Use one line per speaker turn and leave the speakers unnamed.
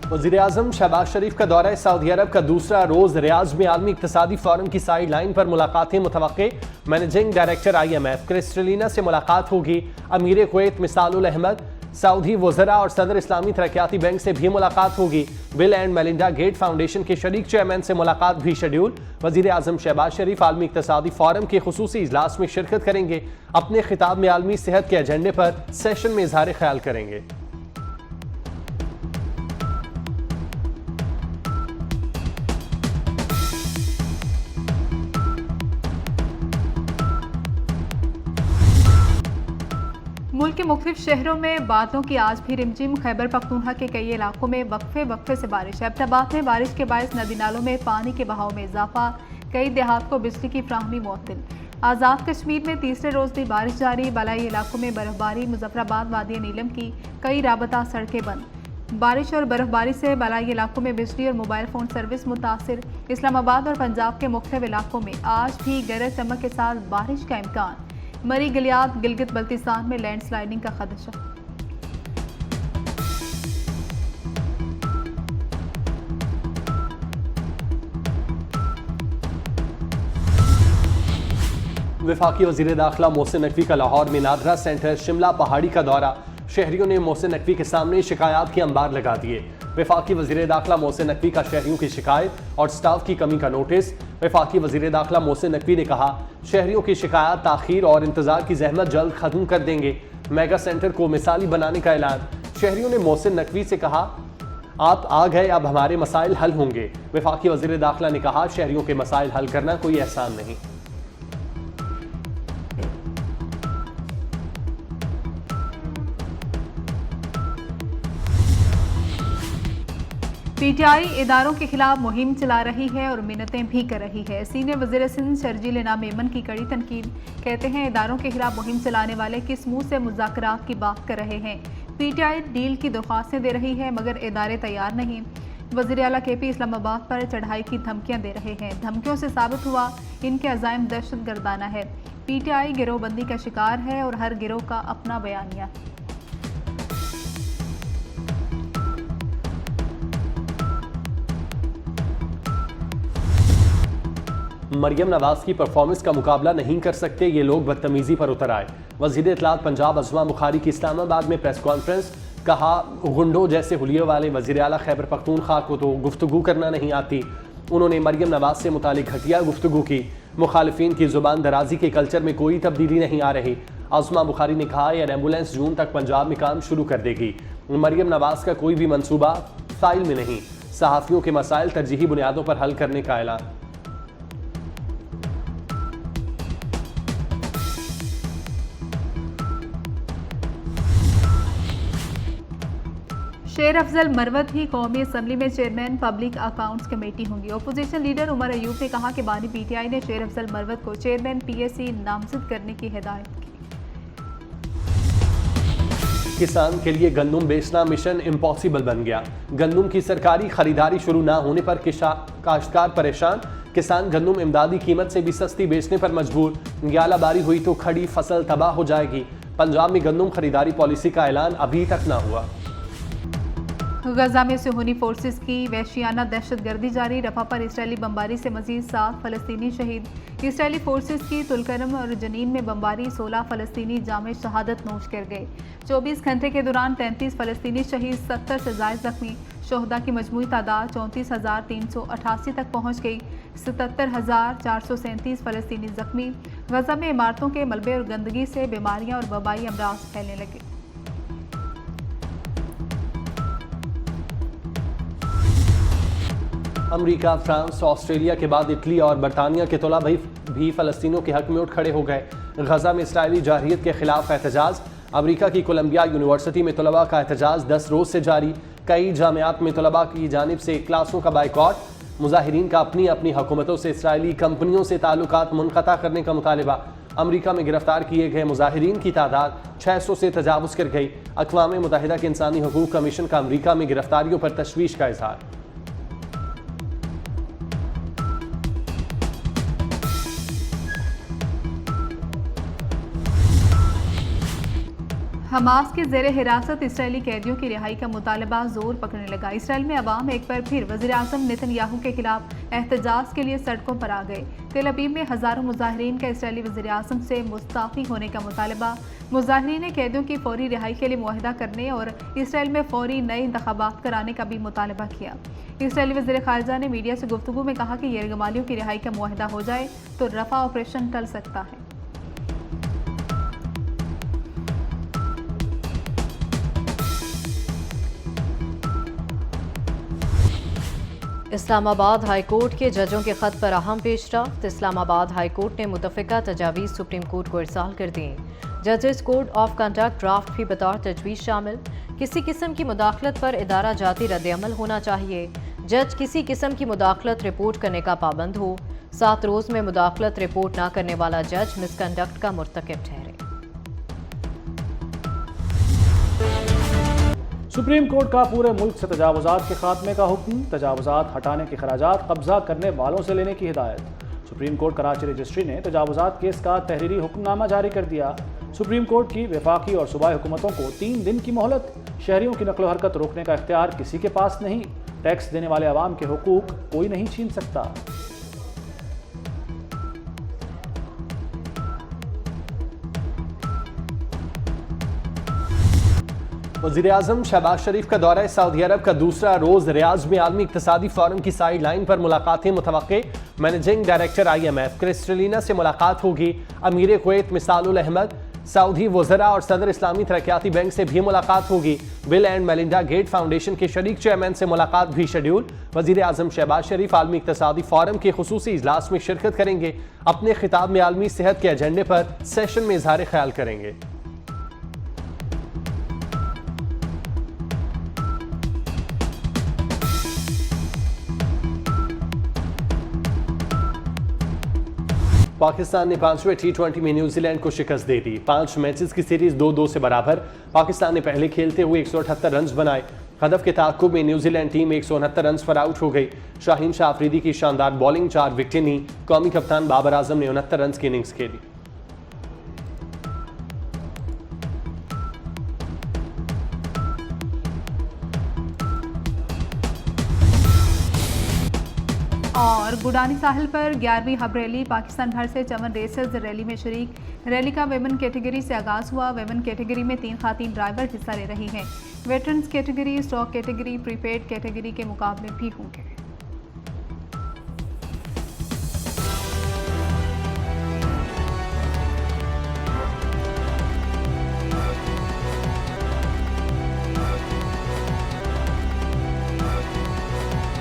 वज़ीर-ए-आज़म शहबाज शरीफ का दौरा सऊदी अरब का दूसरा रोज रियाज में आलमी इक़्तिसादी फोरम की साइड लाइन पर मुलाकातें मुतवक्के। मैनेजिंग डायरेक्टर IMF क्रिस्टलिना से मुलाकात होगी। अमीर कुवैत मिसालुल अहमद, सऊदी वज़रा और सदर इस्लामी तरक्याती बैंक से भी मुलाकात होगी। Bill and Melinda Gates foundation के शरीक चेयरमैन से मुलाकात भी शेड्यूल। वज़ीर-ए-आज़म शहबाज शरीफ आलमी इक़्तिसादी फोरम के खुसूसी इजलास में शिरकत करेंगे। अपने खिताब में आलमी सेहत के एजेंडे पर सेशन में इज़हार ख्याल करेंगे।
मुल्क के मुख्तलिफ शहरों में बादलों की आज भी रिमझिम। खैबर पख्तूनख्वा के कई इलाकों में वक्फे से बारिश। एबटाबाद में बारिश के बायस नदी नालों में पानी के बहाव में इजाफा। कई देहात को बिजली की फ्राहमी मुअत्तल। आज़ाद कश्मीर में तीसरे रोज भी बारिश जारी। बलाई इलाकों में बर्फबारी। मुजफ्फराबाद वादी नीलम की कई राबता सड़कें बंद। बारिश और बर्फबारी से बलाई इलाकों में बिजली और मोबाइल फ़ोन सर्विस मुतासिर। इस्लामाबाद और पंजाब के मुख्तलिफ इलाकों में आज भी गरज चमक के साथ बारिश का इम्कान। मरी गलियात गिलगित बल्तिस्तान में लैंडस्लाइडिंग का खदशा।
वफाकी वज़ीर दाखिला मोहसिन नकवी का लाहौर में नादरा सेंटर शिमला पहाड़ी का दौरा। शहरियों ने मोहसिन नकवी के सामने शिकायत के अंबार लगा दिए। वफाकी वज़ीर दाखिला मोहसिन नकवी का शहरियों की शिकायत और स्टाफ की कमी का नोटिस। वफाकी वज़ीर दाखिला मोहसिन नकवी ने कहा, शहरियों की शिकायत, ताखीर और इंतजार की जहमत जल्द खत्म कर देंगे। मेगा सेंटर को मिसाली बनाने का ऐलान। शहरियों ने मोहसिन नकवी से कहा, आप आ गए, अब हमारे मसाइल हल होंगे। वफाकी वज़ीर दाखिला ने कहा, शहरियों के मसाइल हल करना कोई एहसान नहीं।
PTI इदारों के खिलाफ मुहिम चला रही है और मिन्नतें भी कर रही है। सीनियर वज़ीर सिंध शर्जील इनाम मेमन की कड़ी तनकीद। कहते हैं, इदारों के खिलाफ मुहिम चलाने वाले किस मुंह से मुज़ाकरात की बात कर रहे हैं। PTI डील की दरख्वास्तें दे रही है मगर इदारे तैयार नहीं। वज़ीर आला KP इस्लामाबाद पर चढ़ाई की धमकियां दे रहे हैं। धमकियों से साबित हुआ इनके अज़ाइम दहशत गर्दाना है। PTI गिरोहबंदी का शिकार है और हर गिरोह का अपना बयानिया।
मरियम नवाज की परफॉर्मेंस का मुकाबला नहीं कर सकते ये लोग, बदतमीजी पर उतर आए। वज़ीर इत्तलात पंजाब अज़मा बुखारी की इस्लामाबाद में प्रेस कॉन्फ्रेंस। कहा, गुंडों जैसे हुलिये वाले वज़ीर आला खैबर पख्तूनख्वा को तो गुफ्तगू करना नहीं आती। उन्होंने मरियम नवाज से मुतालिक घटिया गुफ्तगू की। मुखालिफिन की ज़ुबान दराजी के कल्चर में कोई तब्दीली नहीं आ रही। अज़मा बुखारी ने कहा, यह एम्बुलेंस जून तक पंजाब में काम शुरू कर देगी। मरियम नवाज का कोई भी मनसूबा फाइल में नहीं। सहाफ़ियों के मसाइल तरजीही बुनियादों पर हल करने का ऐलान।
शेर अफजल मरवत ही कौमी असम्बली में चेयरमैन पब्लिक अकाउंट्स कमेटी होंगी। अपोजिशन लीडर उमर अयूब ने कहा कि बानी PTI ने शेर अफजल मरवत को चेयरमैन PSC नामजद करने की हिदायत की।
किसान के लिए गंदम बेचना मिशन इम्पॉसिबल बन गया। गंदम की सरकारी खरीदारी शुरू न होने पर काश्तकार परेशान। किसान गंदम इमदादी कीमत से भी सस्ती बेचने पर मजबूर। ग्यालाबारी हुई तो खड़ी फसल तबाह हो जाएगी। पंजाब में गंदम खरीदारी पॉलिसी का ऐलान अभी तक न हुआ।
गजा में सुहूनी फोर्सेस की वहशियाना दहशतगर्दी जारी। रफा पर इसराइली बमबारी से मजीद 7 फ़लस्तीनी शहीद। इसराइली फोर्सेस की तुलकरम और जनीन में बमबारी, 16 फ़लस्तीनी जामे शहादत नोश कर गए। 24 घंटे के दौरान 33 फ़लस्तीनी शहीद, 70 से ज़ायद जख्मी। शोहदा की मजमूई तादाद 34,388 तक पहुँच गई। 77,437 फ़लस्तीनी जख्मी। गजा में इमारतों के मलबे और गंदगी से बीमारियाँ और वबाई अमराज फैलने लगे।
अमेरिका, फ्रांस, ऑस्ट्रेलिया के बाद इटली और बरतानिया के तलबा भी फ़लस्तीनियों के हक में उठ खड़े हो गए। गजा में इसराइली जारहियत के खिलाफ एहतजाज। अमेरिका की कोलंबिया यूनिवर्सिटी में तलबा का एहतजाज 10 रोज से जारी। कई जामियात में तलबा की जानिब से क्लासों का बाइकॉट। मुजाहिरीन का अपनी अपनी हुकूमतों से इसराइली कंपनियों से ताल्लुकात मुनक़ता करने का मुतालबा। अमेरिका में गिरफ्तार किए गए मुजाहिरीन की तादाद 600 से तजावुज़ कर गई। अक़वाम मुत्तहिदा के इंसानी हकूक़ कमीशन का अमेरिका में गिरफ्तारियों पर तशवीश का इज़हार।
हमास के ज़ेरे हिरासत इसराइली कैदियों की रिहाई का मुतालबा जोर पकड़ने लगा। इसराइल में अवाम एक बार फिर वज़ीर आज़म नेतन्याहू के खिलाफ एहतजाज के लिए सड़कों पर आ गए। तेल अवीव में हज़ारों मुजाहिरीन का इसराइली वज़ीर आज़म से मुस्ताफ़ी होने का मुतालबा। मुजाहिरीन ने कैदियों की फौरी रिहाई के लिए मुआहदा करने और इसराइल में फौरी नए इंतखाबात कराने का भी मुतालबा किया। इसराइली वज़ीर ख़ारजा ने मीडिया से गुफ्तगू में कहा कि यरगमालियों की रिहाई का मुआहदा हो जाए तो रफ़ा ऑपरेशन टल सकता है।
इस्लामाबाद हाई कोर्ट के जजों के खत पर अहम पेशरफ्त। इस्लामाबाद हाई कोर्ट ने मुतफ़िका तजावीज़ सुप्रीम कोर्ट को इरसाल कर दी। जजेस कोड ऑफ कंडक्ट ड्राफ्ट भी बतौर तजवीज़ शामिल। किसी किस्म की मुदाखलत पर इदारा जाती रद्द-ए-अमल होना चाहिए। जज किसी किस्म की मुदाखलत रिपोर्ट करने का पाबंद हो। 7 रोज़ में मुदाखलत रिपोर्ट न करने वाला जज मिसकंडक्ट का मुर्तकिब ठहरे।
सुप्रीम कोर्ट का पूरे मुल्क से तजावुज़ात के खात्मे का हुक्म। तजावुज़ात हटाने के खराजात कब्जा करने वालों से लेने की हिदायत। सुप्रीम कोर्ट कराची रजिस्ट्री ने तजावुज़ात केस का तहरीरी हुक्मनामा जारी कर दिया। सुप्रीम कोर्ट की वफाकी और सूबाई हुकूमतों को 3 दिन की मोहलत। शहरियों की नकलो हरकत रोकने का इख्तियार किसी के पास नहीं। टैक्स देने वाले अवाम के हुकूक कोई नहीं छीन सकता।
वज़ीर आज़म शहबाज शरीफ का दौरा सऊदी अरब का दूसरा रोज रियाज में आलमी इक़्तिसादी फोरम की साइड लाइन पर मुलाकातें मुतवक्के। मैनेजिंग डायरेक्टर IMF क्रिस्टलिना से मुलाकात होगी। अमीर कुवैत मिसालुल अहमद, सऊदी वज़रा और सदर इस्लामी तरक्याती बैंक से भी मुलाकात होगी। Bill and Melinda Gates foundation के शरीक चेयरमैन से मुलाकात भी शेड्यूल। वज़ीर आज़म शहबाज शरीफ आलमी इक़्तिसादी फोरम के खुसूसी इजलास में शिरकत करेंगे। अपने खिताब में आलमी सेहत के एजेंडे पर सेशन में इजहार ख्याल करेंगे। पाकिस्तान ने 5वें T20 में न्यूजीलैंड को शिकस्त दे दी। 5 मैचेस की सीरीज 2-2 से बराबर। पाकिस्तान ने पहले खेलते हुए 178 रन बनाए। हदफ के ताक़ुब में न्यूजीलैंड टीम 169 रन पर आउट हो गई। शाहीन शाह अफरीदी की शानदार बॉलिंग, 4 विकेटें ली। कौमी कप्तान बाबर आजम ने 69 रन की इनिंग्स खेली।
और गुडानी साहिल पर 11वीं हब रैली। पाकिस्तान भर से चमन रेसर्स रैली में शरीक। रैली का वेमन कैटेगरी से आगाज हुआ। वेमन कैटेगरी में 3 खातीन ड्राइवर हिस्सा ले रही हैं। Veterans category, stock category, prepaid category के मुकाबले भी होंगे।